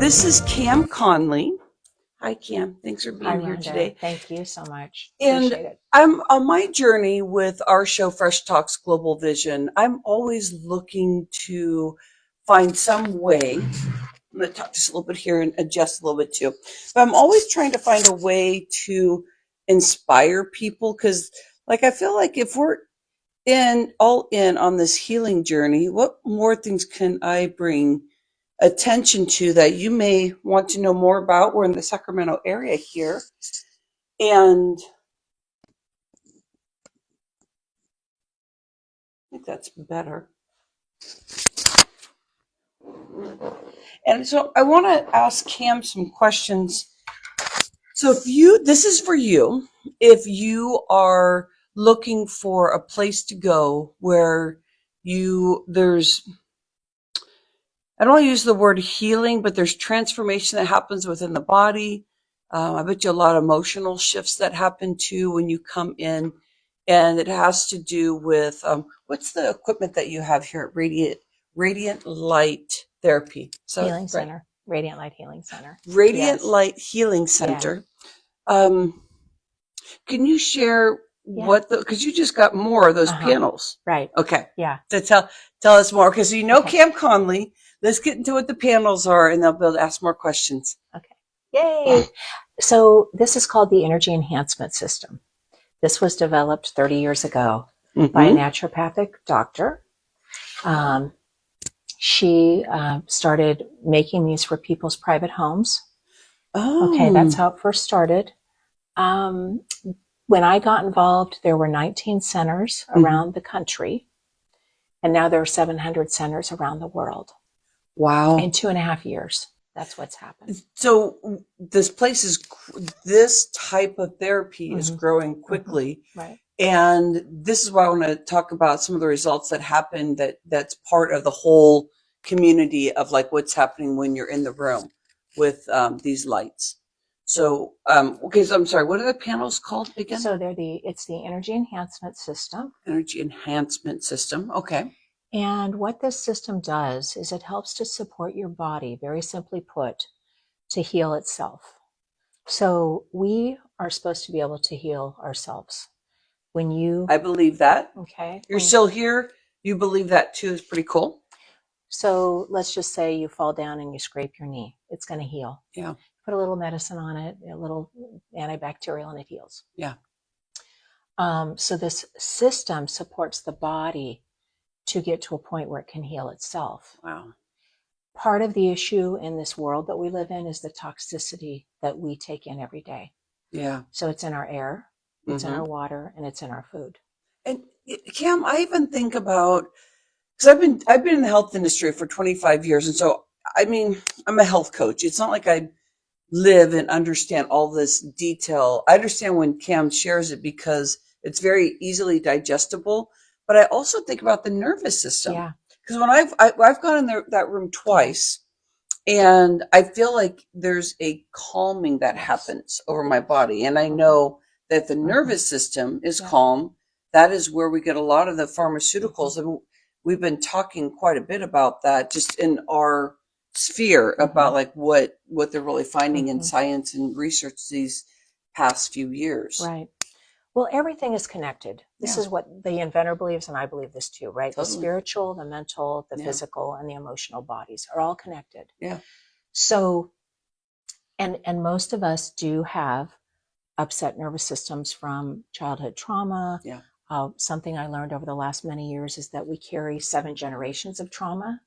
This is Cam Conley. Hi, Cam. Thanks for being here Rhonda. today. Thank you so much. And Appreciate it. I'm on my journey with our show, Fresh Talks Global Vision. I'm always looking to find some way. I'm going to talk just a little bit here and adjust a little bit too. But I'm always trying to find a way to inspire people because, like, I feel like if we're all in on this healing journey, what more things can I bring attention to that you may want to know more about? We're in the Sacramento area here, and I think that's better. And so I want to ask Cam some questions. So this is for you, if you are looking for a place to go where I don't want to use the word healing, but there's transformation that happens within the body. I bet you a lot of emotional shifts that happen too when you come in, and it has to do with what's the equipment that you have here at Radiant Light Therapy? So Healing Center, Radiant Light Healing Center. Radiant Light Healing Center. Yeah. Can you share because you just got more of those panels, right? Okay, yeah. So tell us more, because Cam Conley. Let's get into what the panels are, and they'll be able to ask more questions. Okay. Yay! So this is called the Energy Enhancement System. This was developed 30 years ago by a naturopathic doctor. She started making these for people's private homes. Oh. Okay, that's how it first started. When I got involved, there were 19 centers around the country, and now there are 700 centers around the world. Wow. In 2.5 years. That's what's happened. So this type of therapy is growing quickly. Right. And this is why I want to talk about some of the results that happen that's part of the whole community of like what's happening when you're in the room with these lights. So, okay, so I'm sorry, what are the panels called again? So it's the Energy Enhancement System. Energy Enhancement System, okay. And what this system does is it helps to support your body, very simply put, to heal itself. So we are supposed to be able to heal ourselves. I believe that. Okay. You're still here. You believe that too. Is pretty cool. So let's just say you fall down and you scrape your knee. It's going to heal. Yeah. Put a little medicine on it, a little antibacterial, and it heals. Yeah. So this system supports the body to get to a point where it can heal itself. Wow. Part of the issue in this world that we live in is the toxicity that we take in every day. Yeah. So it's in our air, it's in our water, and it's in our food. And Cam, I even think about, because I've been in the health industry for 25 years, and so I mean, I'm a health coach. It's not like I live and understand all this detail. I understand when Cam shares it because it's very easily digestible. But I also think about the nervous system. Yeah. Because when I've gone in that room twice, and I feel like there's a calming that happens over my body, and I know that the nervous system is calm. That is where we get a lot of the pharmaceuticals, and we've been talking quite a bit about that just in our sphere about like what they're really finding in science and research these past few years. Right. Well, everything is connected. This is what the inventor believes, and I believe this too, right? Totally. The spiritual, the mental, the physical, and the emotional bodies are all connected. Yeah. So, and most of us do have upset nervous systems from childhood trauma. Yeah. Something I learned over the last many years is that we carry 7 generations of trauma.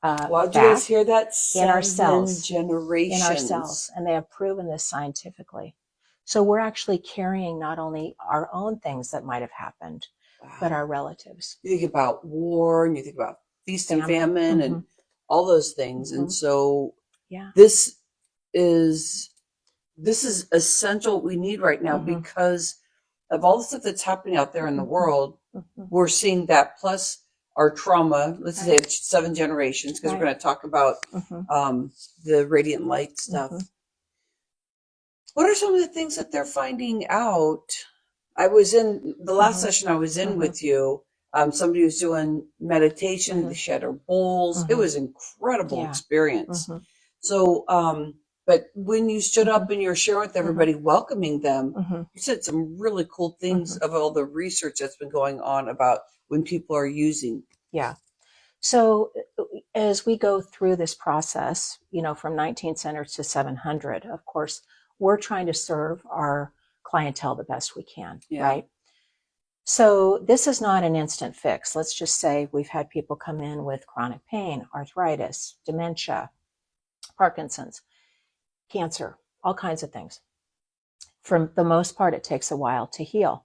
Well, do you guys hear that? In our cells. Generations. In our cells. And they have proven this scientifically. So we're actually carrying not only our own things that might have happened, but our relatives. You think about war, and you think about feast and famine and all those things. And so this is essential what we need right now because of all the stuff that's happening out there in the world. We're seeing that plus our trauma. Let's say 7 generations, because we're going to talk about the radiant light stuff. What are some of the things that they're finding out? I was in the last session I was in with you. Somebody was doing meditation. They had her bowls. It was an incredible experience. So, but when you stood up and you're sharing with everybody, welcoming them, you said some really cool things of all the research that's been going on about when people are using. Yeah. So as we go through this process, from 19 centers to 700, of course, we're trying to serve our clientele the best we can, right? So this is not an instant fix. Let's just say we've had people come in with chronic pain, arthritis, dementia, Parkinson's, cancer, all kinds of things. For the most part, it takes a while to heal.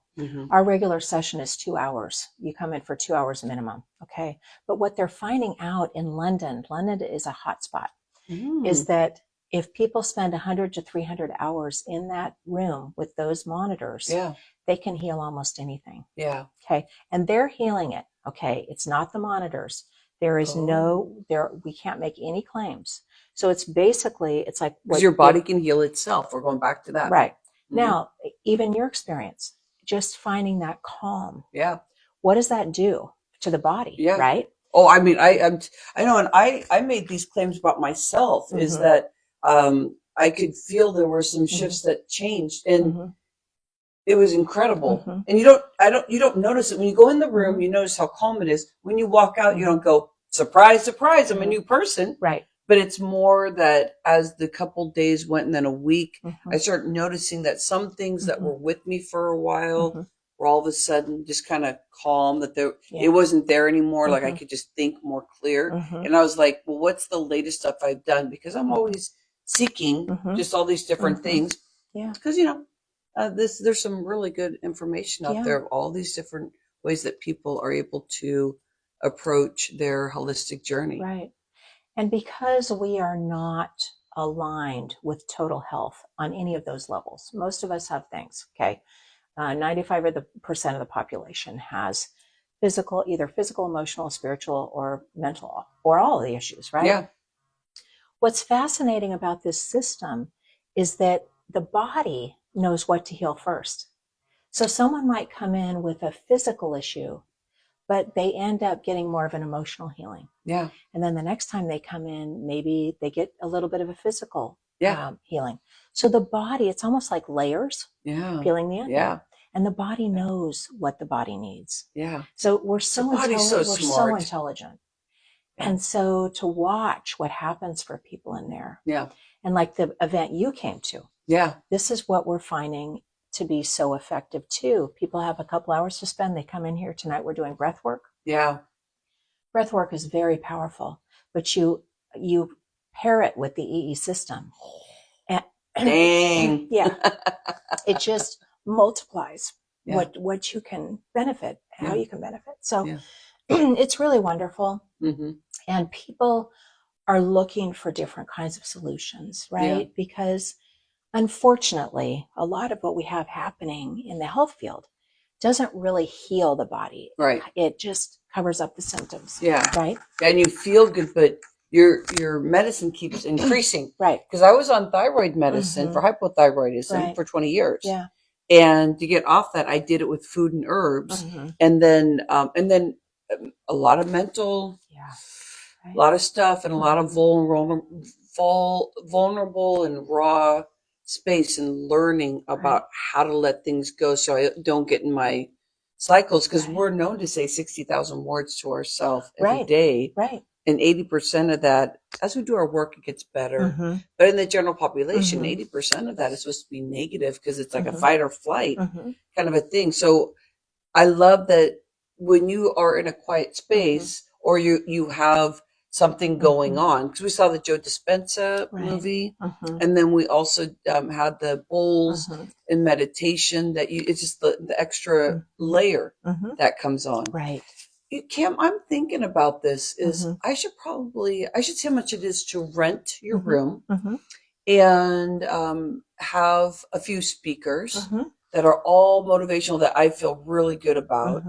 Our regular session is 2 hours. You come in for 2 hours minimum, okay? But what they're finding out in London is a hot spot, is that if people spend 100 to 300 hours in that room with those monitors, they can heal almost anything. Yeah. Okay. And they're healing it. Okay. It's not the monitors. There is we can't make any claims. So it's basically, it's like because your body can heal itself. We're going back to that. Right. Now, even your experience, just finding that calm. Yeah. What does that do to the body? Yeah. Right. Oh, I mean, I know, and I made these claims about myself is that I could feel there were some shifts that changed, and it was incredible. And you don't notice it when you go in the room. You notice how calm it is. When you walk out, you don't go, surprise, surprise, I'm a new person. Right. But it's more that as the couple days went and then a week, I started noticing that some things that were with me for a while were all of a sudden just kind of calm, that it wasn't there anymore. Like I could just think more clear. And I was like, well, what's the latest stuff I've done? Because I'm always seeking just all these different things. Yeah. Because, there's some really good information out there of all these different ways that people are able to approach their holistic journey. Right. And because we are not aligned with total health on any of those levels, most of us have things, okay? 95% of the population has either physical, emotional, spiritual, or mental, or all of the issues, right? Yeah. What's fascinating about this system is that the body knows what to heal first. So someone might come in with a physical issue, but they end up getting more of an emotional healing. Yeah. And then the next time they come in, maybe they get a little bit of a physical healing. So the body, it's almost like layers, peeling the onion. Yeah. And the body knows what the body needs. Yeah. So we're so intelligent. And so to watch what happens for people in there. Yeah. And like the event you came to. Yeah. This is what we're finding to be so effective too. People have a couple hours to spend. They come in here tonight. We're doing breath work. Yeah. Breath work is very powerful, but you pair it with the EE system. And, dang. Yeah. It just multiplies what you can benefit, how you can benefit. So it's really wonderful. And people are looking for different kinds of solutions, right? Yeah. Because unfortunately, a lot of what we have happening in the health field doesn't really heal the body. Right. It just covers up the symptoms. Yeah. Right. And you feel good, but your medicine keeps increasing. Right. Because I was on thyroid medicine for hypothyroidism for 20 years. Yeah. And to get off that, I did it with food and herbs, and then a lot of mental, a lot of stuff, and a lot of vulnerable and raw space, and learning about how to let things go so I don't get in my cycles, because we're known to say 60,000 words to ourselves every day. Right. And 80% of that, as we do our work, it gets better. But in the general population, 80% of that is supposed to be negative, because it's like a fight or flight kind of a thing. So I love that when you are in a quiet space, or you have something going on, because we saw the Joe Dispenza movie, and then we also had the bowls in meditation, that it's just the extra layer that comes on. Right. Kim, I'm thinking about this is I should see how much it is to rent your room and have a few speakers that are all motivational, that I feel really good about,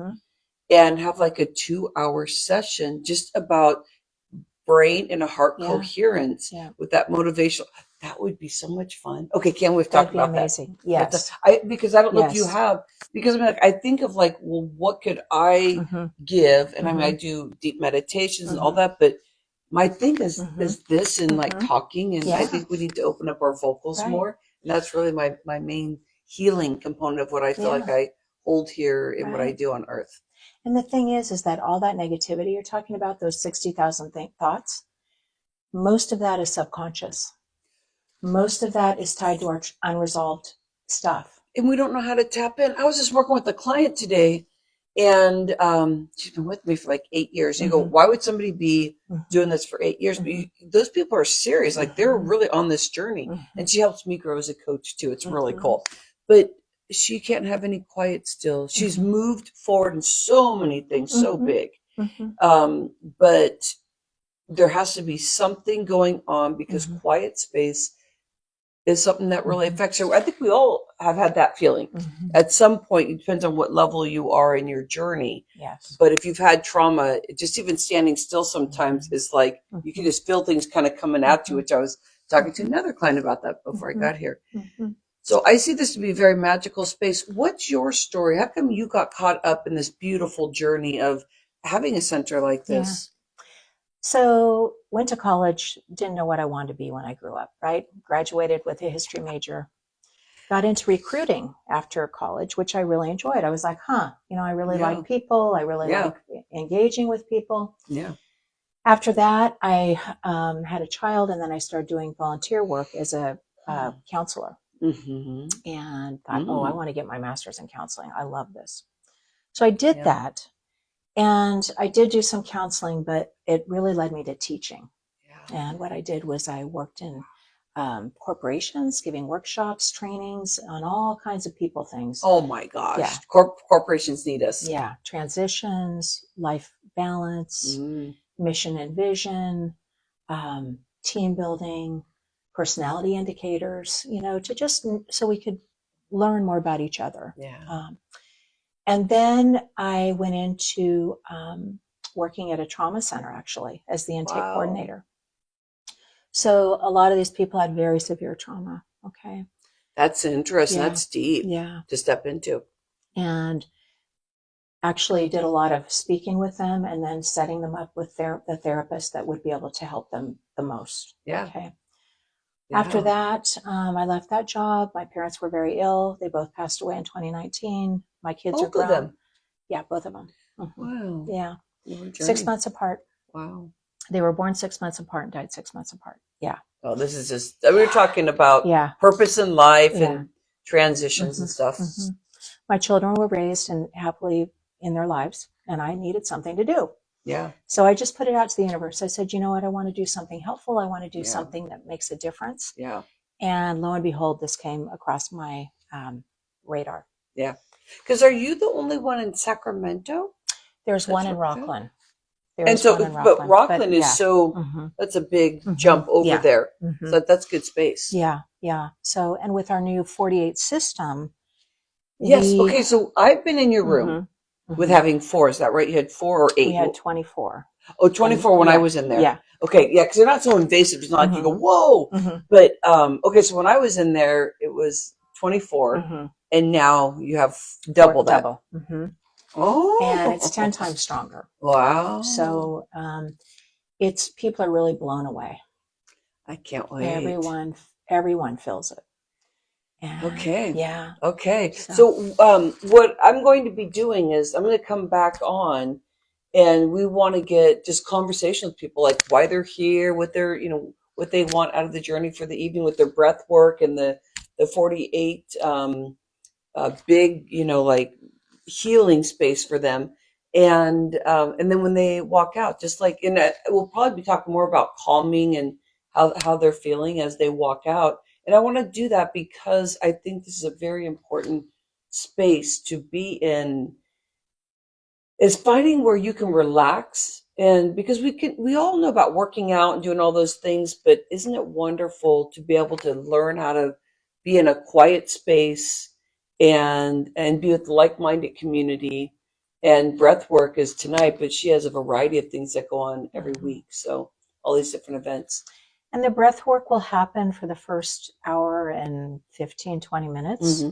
and have like a 2-hour session just about brain and a heart coherence with that motivational. That would be so much fun. Okay, Kim, we've talked about amazing. That. Yes. Because I don't know if you have, because I mean, I think of like, well, what could I give? And I mean, I do deep meditations and all that, but my thing is this and like talking, and I Yeah. think we need to open up our vocals more. And that's really my main healing component of what I feel like I hold here in what I do on earth. And the thing is that all that negativity you're talking about, those 60,000 thoughts, most of that is subconscious. Most of that is tied to our unresolved stuff. And we don't know how to tap in. I was just working with a client today, and she's been with me for like 8 years. You go, why would somebody be doing this for 8 years? But those people are serious. Like they're really on this journey. And she helps me grow as a coach too. It's really cool. But she can't have any quiet still. She's moved forward in so many things, so big. But there has to be something going on, because quiet space is something that really affects her. I think we all have had that feeling at some point. It depends on what level you are in your journey. Yes. But if you've had trauma, just even standing still sometimes is like, you can just feel things kind of coming at you, which I was talking to another client about that before I got here. So I see this to be a very magical space. What's your story? How come you got caught up in this beautiful journey of having a center like this? So went to college, didn't know what I wanted to be when I grew up, right? Graduated with a history major, got into recruiting after college, which I really enjoyed. I was like, I really like people. I really like engaging with people. Yeah. After that, I had a child, and then I started doing volunteer work as a counselor, and thought, I want to get my master's in counseling. I love this. So I did that. And I did do some counseling, but it really led me to teaching. And what I did was I worked in corporations, giving workshops, trainings on all kinds of people things. Oh my gosh. Corporations need us. Yeah. Transitions, life balance, mission and vision, team building, personality indicators, to just so we could learn more about each other. Yeah. And then I went into working at a trauma center, actually, as the intake coordinator. So a lot of these people had very severe trauma. Okay. That's interesting. That's deep to step into. And actually did a lot of speaking with them and then setting them up with the therapist that would be able to help them the most. Yeah. Okay. After that, I left that job. My parents were very ill. They both passed away in 2019. My kids are grown. Both of them? Yeah, both of them. Wow. Yeah. 6 months apart. Wow. They were born 6 months apart and died 6 months apart. Yeah. Oh, this is just, we were talking about purpose in life and transitions and stuff. My children were raised and happily in their lives, and I needed something to do. Yeah. So I just put it out to the universe. I said, you know what? I want to do something helpful. I want to do something that makes a difference. Yeah. And lo and behold, this came across my radar. Yeah. Because are you the only one in Sacramento? There's one in Rockland. But Rockland is that's a big jump over there. So that's good space. Yeah. Yeah. So, and with our new 48 system. Yes. Okay. So I've been in your room with having 4. Is that right? You had 4 or 8? We had 24. Oh, 24 when I was in there. Yeah. Okay. Yeah. Because they're not so invasive. It's not like you go, whoa. But, okay. So when I was in there, it was 24. And now you have double that. Oh. And it's 10 times stronger. Wow. So, people are really blown away. I can't wait. Everyone feels it. And okay. Yeah. Okay. So what I'm going to be doing is I'm going to come back on, and we want to get just conversation with people, like why they're here, what they're, what they want out of the journey for the evening with their breath work and the 48 big, like healing space for them. And then when they walk out, just like we'll probably be talking more about calming and how they're feeling as they walk out. And I want to do that because I think this is a very important space to be in, is finding where you can relax. And because we all know about working out and doing all those things, but isn't it wonderful to be able to learn how to be in a quiet space and be with the like-minded community? And breath work is tonight, but she has a variety of things that go on every week. So all these different events. And the breath work will happen for the first hour and 15, 20 minutes.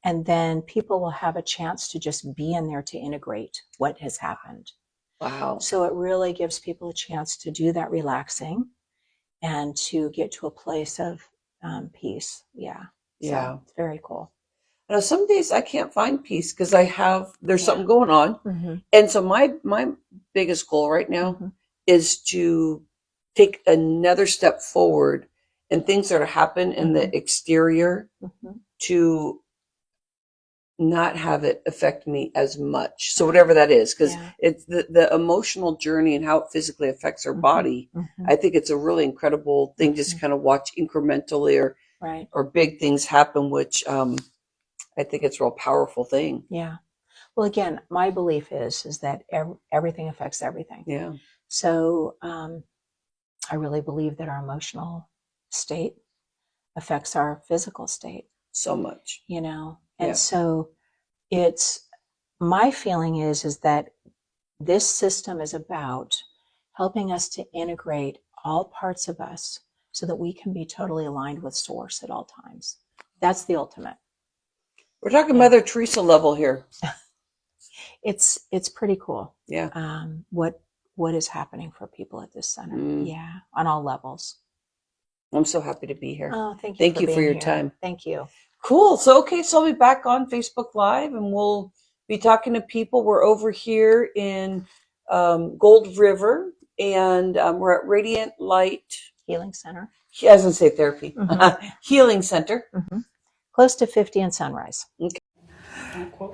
And then people will have a chance to just be in there to integrate what has happened. Wow. So it really gives people a chance to do that relaxing and to get to a place of peace. Yeah. Yeah. So it's very cool. Now, some days I can't find peace because there's something going on. Mm-hmm. And so my biggest goal right now is to take another step forward and things that happen in the exterior to not have it affect me as much. So whatever that is, because it's the emotional journey and how it physically affects our body. I think it's a really incredible thing just to kind of watch incrementally or big things happen, which I think it's a real powerful thing. Yeah. Well, again, my belief is that everything affects everything. Yeah. So I really believe that our emotional state affects our physical state. So much. You know? And so my feeling is that this system is about helping us to integrate all parts of us so that we can be totally aligned with source at all times. That's the ultimate. We're talking Mother Teresa level here. It's pretty cool. Yeah. What is happening for people at this center? Yeah, on all levels. I'm so happy to be here. Oh, thank you. Thank you for your time. Thank you. Cool. So I'll be back on Facebook Live and we'll be talking to people. We're over here in Gold River and we're at Radiant Light Healing Center. I was going to say therapy. Healing Center. Close to 50 and Sunrise. Okay.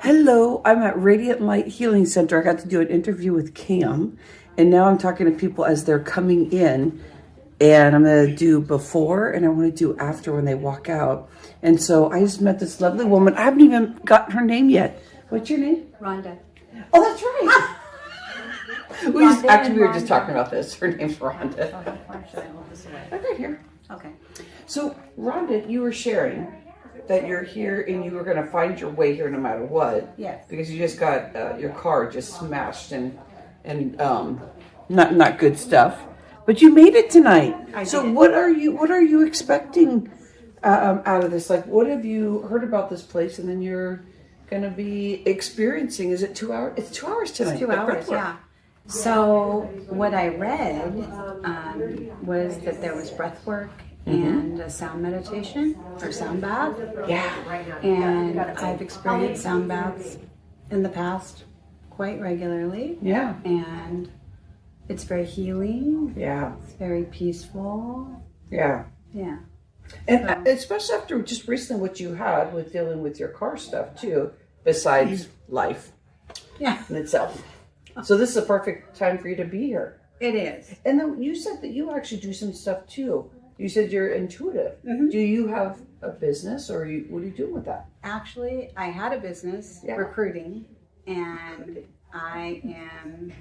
Hello, I'm at Radiant Light Healing Center. I got to do an interview with Cam, and now I'm talking to people as they're coming in, and I'm going to do before, and I want to do after when they walk out. And so I just met this lovely woman. I haven't even gotten her name yet. What's your name? Rhonda. Oh, that's right. We were just talking about this. Her name's Rhonda. Why should I hold this away? Right here. Okay. So, Rhonda, you were sharing that you're here and you were going to find your way here no matter what. Yes. Because you just got your car just smashed and not good stuff. But you made it tonight. I so did. what are you expecting out of this? Like, what have you heard about this place and then you're going to be experiencing? Is it 2 hours? It's 2 hours tonight. It's 2 hours, yeah. So what I read was that there was breath work and a sound meditation or sound bath. Yeah. And I've experienced sound baths in the past quite regularly. Yeah. And it's very healing. Yeah. It's very peaceful. Yeah. Yeah. And especially after just recently what you had with dealing with your car stuff too, besides life in itself. So this is a perfect time for you to be here. It is. And then you said that you actually do some stuff too. You said you're intuitive. Do you have a business or what are you doing with that? Actually, I had a business recruiting, and I am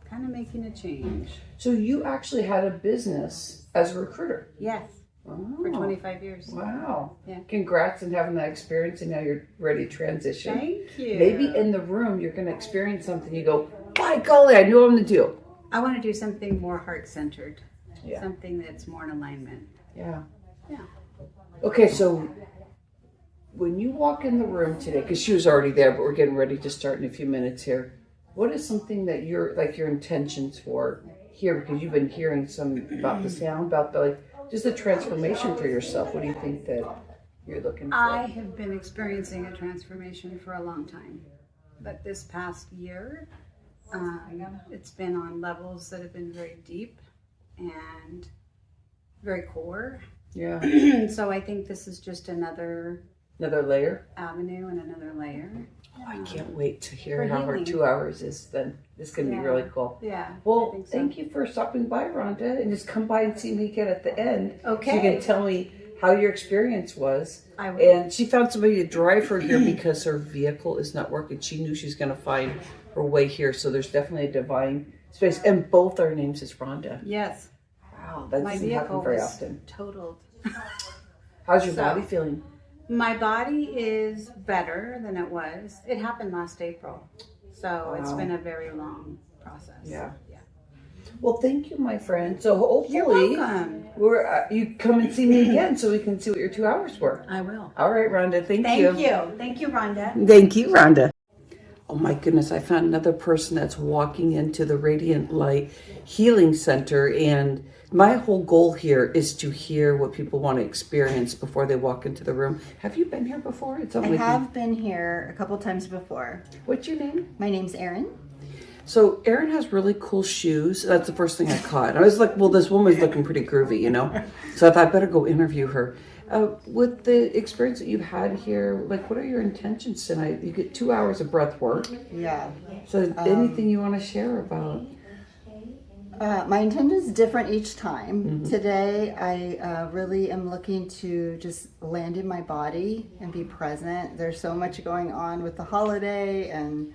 kind of making a change. So you actually had a business as a recruiter? Yes. Oh. For 25 years. Wow. Yeah. Congrats on having that experience, and now you're ready to transition. Thank you. Maybe in the room you're going to experience something. You go, by golly, I knew what I'm going to do. I want to do something more heart-centered. Yeah. Something that's more in alignment. Yeah. Yeah. Okay, so when you walk in the room today, because she was already there, but we're getting ready to start in a few minutes here. What is something that your intentions for here? Because you've been hearing some about the sound, about the just the transformation for yourself. What do you think that you're looking for? I have been experiencing a transformation for a long time, but this past year, it's been on levels that have been very deep and very core. Yeah. So I think this is just another layer avenue and another layer. Oh, I can't wait to hear For how her healing. 2 hours is. Then this is going to be really cool. Yeah. I Well, think so. thank you for stopping by, Rhonda, and just come by and see me again at the end. Okay. So you can tell me how your experience was. I will. And she found somebody to drive her here because her vehicle is not working. She knew she's going to find her way here. So there's definitely a divine space. And both our names is Rhonda. Yes. Wow, that My doesn't happen vehicle very was often. totaled. How's your body feeling? My body is better than it was. It happened last April. So it's been a very long process. Yeah. Well, thank you, my friend. So hopefully, You're welcome. You come and see me again so we can see what your 2 hours were. I will. All right, Rhonda. Thank Thank you. you. Thank you, Rhonda. Thank you, Rhonda. oh my goodness, I found another person that's walking into the Radiant Light Healing Center. And my whole goal here is to hear what people want to experience before they walk into the room. Have you been here before? It's I have been here a couple times before. What's your name? My name's Erin. So Erin has really cool shoes. That's the first thing I caught. I was like, well, this woman's looking pretty groovy, you know? So I thought I better go interview her. With the experience that you've had here, like, what are your intentions tonight? You get 2 hours of breath work. Yeah. So anything you want to share about? My intention is different each time. Today, I really am looking to just land in my body and be present. There's so much going on with the holiday, and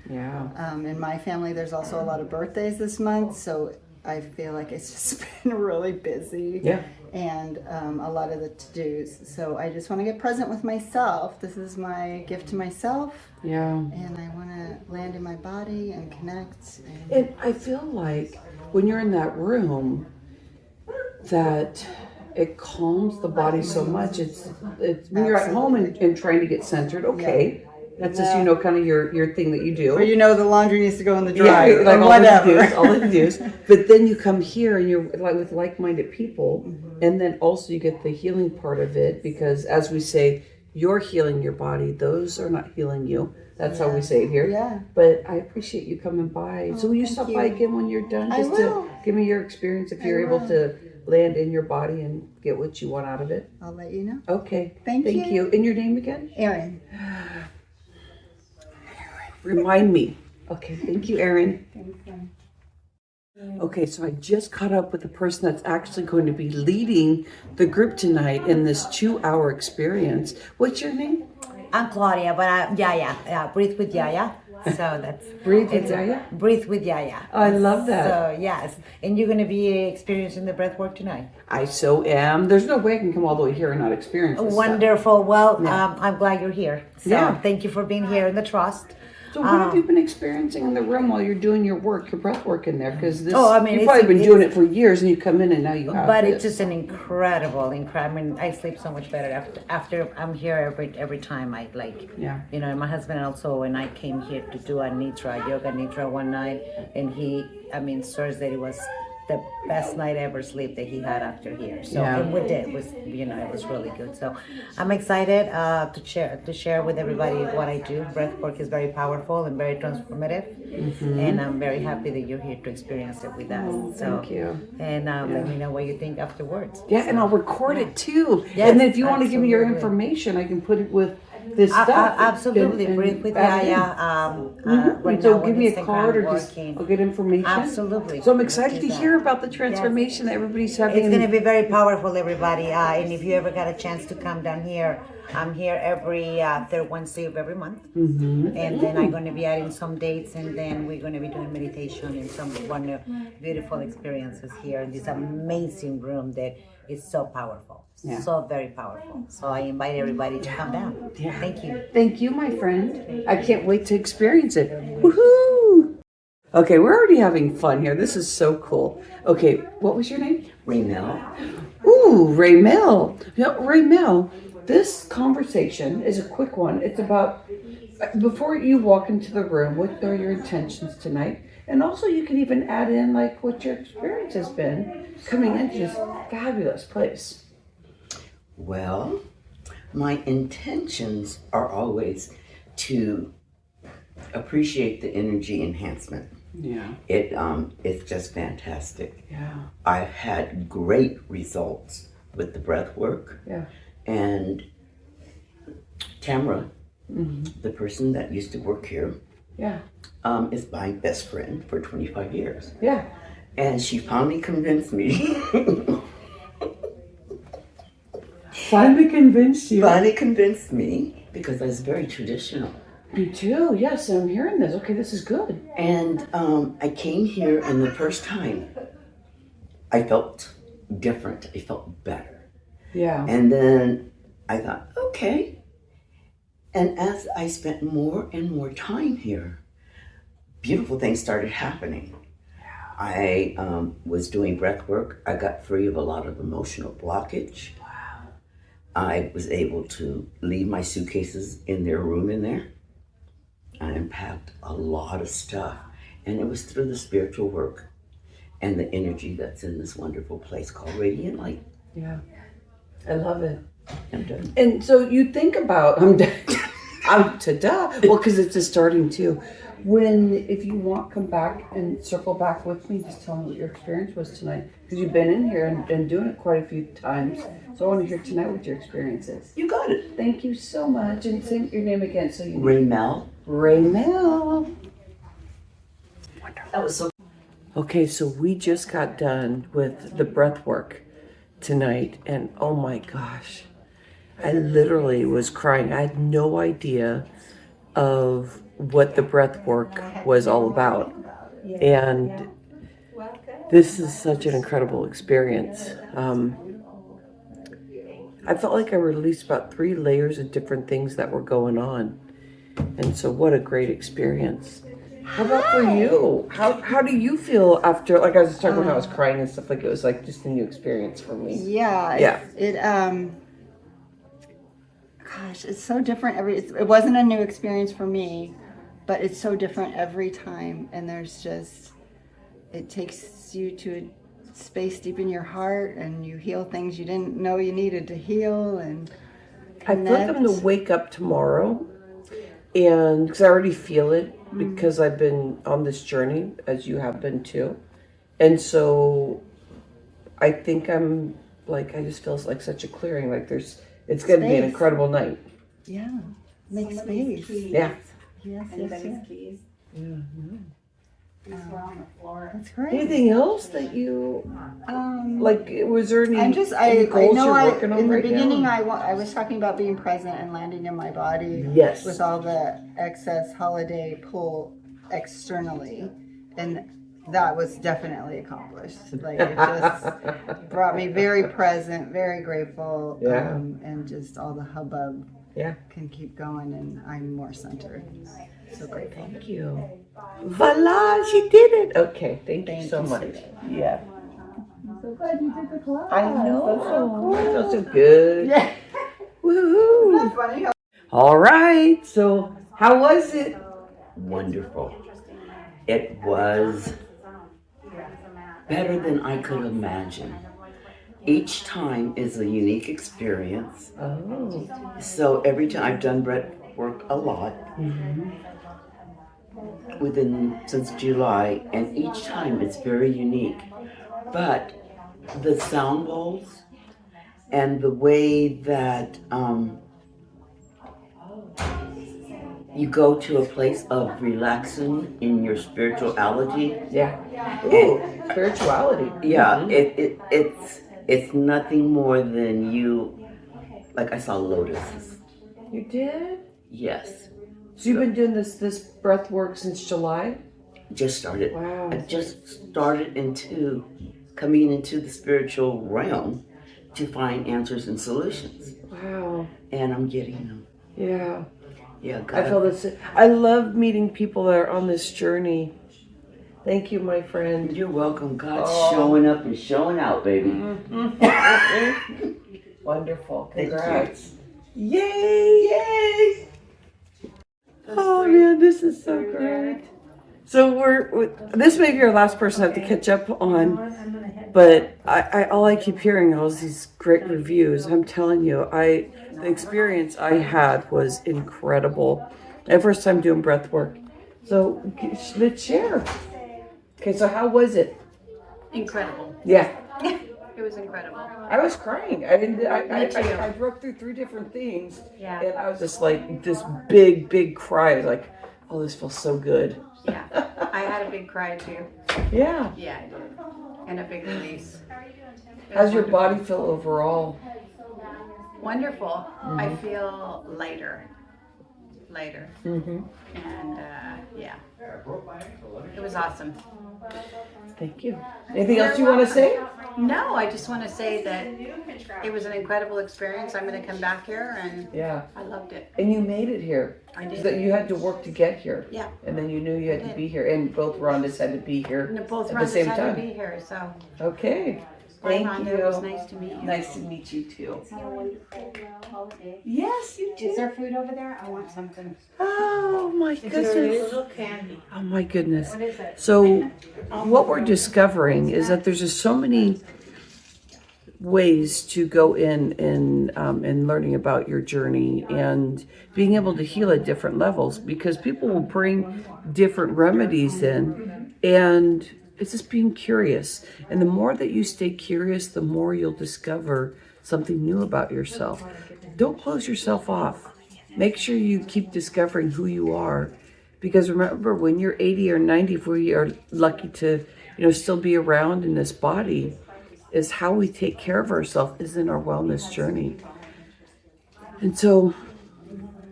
in my family, there's also a lot of birthdays this month. So I feel like it's just been really busy. Yeah. And a lot of the to-dos. So I just want to get present with myself. This is my gift to myself. Yeah. And I want to land in my body and connect. And I feel like when you're in that room, that it calms the body so much. It's when you're at home and trying to get centered, okay. That's just, you know, kind of your thing that you do. Or you know the laundry needs to go in the dryer. Like or whatever. all the to-dos. But then you come here and you're like with like-minded people, and then also you get the healing part of it, because as we say, you're healing your body. Those are not healing you. That's how we say it here. Yeah. But I appreciate you coming by. So will you stop by again when you're done? I Just will. to give me your experience if you're able to land in your body and get what you want out of it. I'll let you know. Okay. Thank you. And your name again? Erin. Remind me. Okay, thank you, Erin. Thanks, Erin. Okay, so I just caught up with the person that's actually going to be leading the group tonight in this 2-hour experience. What's your name? I'm Claudia, but Yaya. Breathe with Yaya. So that's Breathe with Yaya? Breathe with Yaya. Oh, I love that. So yes, and you're going to be experiencing the breath work tonight. I so am. There's no way I can come all the way here and not experience this stuff. Wonderful. Well, I'm glad you're here. So Yeah. thank you for being here in the trust. So what have you been experiencing in the room while you're doing your work, your breath work in there? Because this, Oh, I mean, you've it's- probably been doing it for years, and you come in and now you have But this. it's just an incredible. I mean, I sleep so much better after I'm here every time. I like, Yeah. you know, my husband also, when I came here to do a yoga nidra one night, and Thursday it was the best night ever sleep that he had after here. So and we did. It was, you know, it was really good. So I'm excited to share with everybody what I do. Breath work is very powerful and very transformative, and I'm very happy that you're here to experience it with us. So, thank you. And let me know what you think afterwards. Yeah, and I'll record it too. Yes, and then if you want to give me your absolutely. information, I can put it with this stuff. Absolutely, And breathe with add it in. Yaya. Right So now, give when me a Instagram card or just working. I'll get information. Absolutely. So I'm excited to Do that. hear about the transformation that everybody's having. It's going to be very powerful, everybody. And if you ever got a chance to come down here, I'm here every third Wednesday of every month. And then I'm going to be adding some dates, and then we're going to be doing meditation and some beautiful experiences here in this amazing room that is so powerful. Yeah. So very powerful. So I invite everybody to come down. Yeah. Thank you. Thank you, my friend. I can't wait to experience it. Woohoo! Okay, we're already having fun here. This is so cool. Okay, what was your name? Raymel. Ooh, Raymel. You know, Raymel, this conversation is a quick one. It's about, before you walk into the room, what are your intentions tonight? And also you can even add in like what your experience has been coming into this fabulous place. Well, my intentions are always to appreciate the energy enhancement. Yeah. It's just fantastic. Yeah. I've had great results with the breath work. Yeah. And Tamara, the person that used to work here, Yeah. is my best friend for 25 years. Yeah. And she finally convinced me. Finally convinced you. Finally convinced me, because I was very traditional. Me too. Yes, I'm hearing this. Okay, this is good. And I came here, and the first time I felt different. I felt better. Yeah. And then I thought, okay. And as I spent more and more time here, beautiful things started happening. I was doing breath work. I got free of a lot of emotional blockage. Wow. I was able to leave my suitcases in their room in there. I unpacked a lot of stuff. And it was through the spiritual work and the energy that's in this wonderful place called Radiant Light. Yeah. I love it. I'm done. And so you think about, I'm ta-da. Well, because it's just starting too. If you want, come back and circle back with me. Just tell me what your experience was tonight. Because you've been in here and doing it quite a few times. So I want to hear tonight what your experience is. You got it. Thank you so much. And say your name again. So you Raymel. Raymel. That was so. Okay, so we just got done with the breath work tonight. And oh my gosh, I literally was crying. I had no idea of what the breath work was all about. And this is such an incredible experience. I felt like I released about 3 layers of different things that were going on. And so what a great experience. How about for you? How do you feel after, like I was talking about how I was crying and stuff, like it was like just a new experience for me. Yeah. Gosh, it's so different it wasn't a new experience for me, but it's so different every time. And it takes you to a space deep in your heart, and you heal things you didn't know you needed to heal, and I feel like I'm going to wake up tomorrow, and because I already feel it, because I've been on this journey, as you have been too. And so I think I just feel like such a clearing, like it's going to be an incredible night. Yeah, make space. Yeah. Yes. Keys. Yeah. Were on the floor. That's great. Anything else that you, was there any, I goals know you're working on in the right beginning now? I was talking about being present and landing in my body. Yes. With all the excess holiday pull externally, and that was definitely accomplished. Like it just brought me very present, very grateful. Yeah. And just all the hubbub Yeah. can keep going, and I'm more centered. So grateful. Thank you. Voila, she did it. Okay, thank you so much. Yeah. I'm so glad you did the class. I know. That's so cool. I feel so good. Yeah. Woohoo. Isn't that funny? All right. So, how was it? Wonderful. It was better than I could imagine. Each time is a unique experience. Oh. So every time I've done breath work a lot, since July, and each time it's very unique. But the sound bowls and the way that you go to a place of relaxing in your spirituality. Yeah. Ooh, spirituality. Yeah, it's nothing more than you. Like I saw lotuses. You did? Yes, So you've been doing this breath work since July? just started. Wow. I just started coming into the spiritual realm to find answers and solutions, Wow. and I'm getting them. Yeah. Yeah, I feel this. I love meeting people that are on this journey. Thank you, my friend. You're welcome. God's showing up and showing out, baby. Wonderful. Thank you. Congrats. Yay! Yay! Oh man, this is so great. So this may be our last person I have to catch up on, but all I keep hearing are these great reviews. I'm telling you, the experience I had was incredible. My first time doing breath work. So let's share. Okay, so how was it? Incredible. Yeah. It was incredible. I was crying. I too. broke through 3 different things. Yeah. And I was just like, this big cry. I was like, oh, this feels so good. Yeah. I had a big cry too. Yeah. Yeah, I did. And a big release. How's your body feel overall? Wonderful. I feel lighter. Mm-hmm. And yeah. It was awesome. Thank you. Anything else you want to say? No, I just want to say that it was an incredible experience. I'm going to come back here, and Yeah. I loved it. And you made it here. I did. So that you had to work to get here. Yeah. And then you knew you had I to did. be here. And both Rhondas had to be here And both at the Rhondas same had time. to be here, so Okay. Thank Rhonda, you. it was nice to meet you. Nice to meet you too. Have a wonderful holiday. Yes, you Is there food over there? I want something. Oh my goodness. candy. Oh my goodness. What is it? So what we're discovering is that there's just so many ways to go in learning about your journey and being able to heal at different levels, because people will bring different remedies in, and it's just being curious. And the more that you stay curious, the more you'll discover something new about yourself. Don't close yourself off. Make sure you keep discovering who you are, because remember, when you're 80 or 90, if we are lucky to, still be around in this body, is how we take care of ourselves is in our wellness journey. And so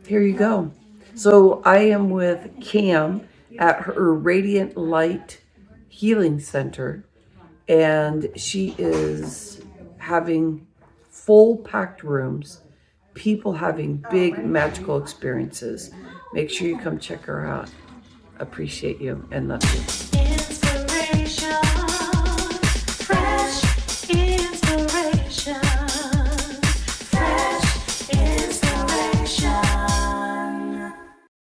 here you go. So I am with Cam at her Radiant Light Healing Center, and she is having full packed rooms, people having big magical experiences. Make sure you come check her out. Appreciate you and love you.